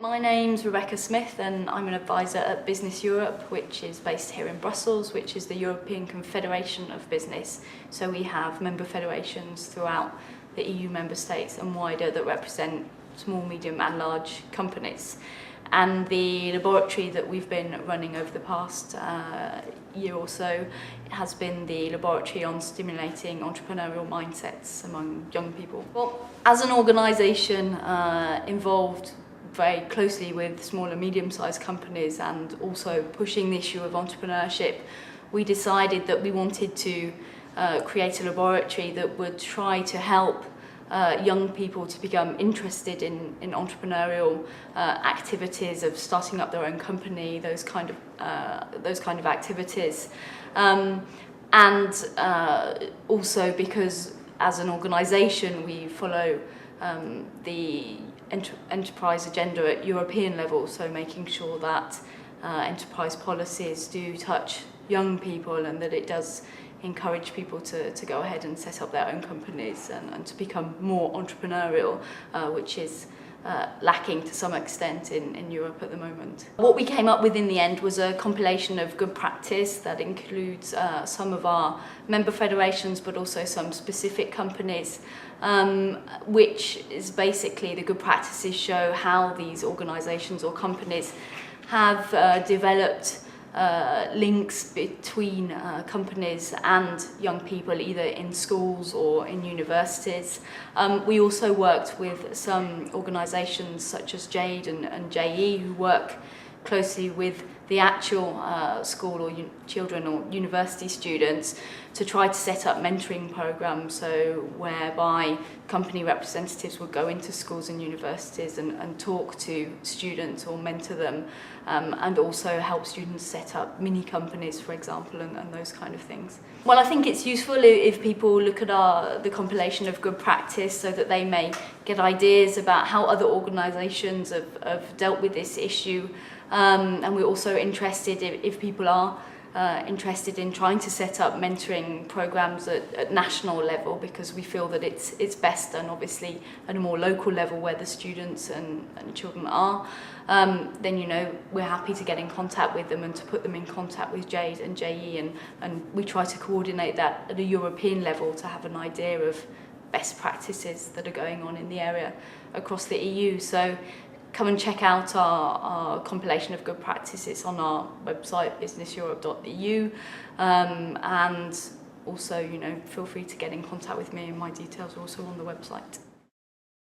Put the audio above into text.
My name's Rebecca Smith and I'm an advisor at Business Europe, which is based here in Brussels, which is the European Confederation of Business. So we have member federations throughout the EU member states and wider that represent small, medium and large companies. And the laboratory that we've been running over the past year or so has been the laboratory on stimulating entrepreneurial mindsets among young people. Well, as an organisation involved very closely with small and medium-sized companies and also pushing the issue of entrepreneurship, we decided that we wanted to create a laboratory that would try to help young people to become interested in entrepreneurial activities of starting up their own company, those kind of activities, and also because as an organisation we follow the enterprise agenda at European level, so making sure that enterprise policies do touch young people and that it does encourage people to go ahead and set up their own companies and to become more entrepreneurial, which is lacking to some extent in Europe at the moment. What we came up with in the end was a compilation of good practice that includes some of our member federations but also some specific companies, which is basically the good practices show how these organisations or companies have developed links between companies and young people, either in schools or in universities. We also worked with some organisations such as JADE and JE who work closely with the actual school or children or university students to try to set up mentoring programs, so whereby company representatives would go into schools and universities and talk to students or mentor them, and also help students set up mini companies, for example, and those kind of things. Well, I think it's useful if people look at the compilation of good practice so that they may get ideas about how other organisations have dealt with this issue. And we're also interested if people are interested in trying to set up mentoring programs at national level, because we feel that it's best done obviously at a more local level where the students and children are. Then we're happy to get in contact with them and to put them in contact with JADE and JE, and we try to coordinate that at a European level to have an idea of best practices that are going on in the area across the EU. So come and check out our compilation of good practices on our website, businesseurope.eu, and also, feel free to get in contact with me, and my details are also on the website.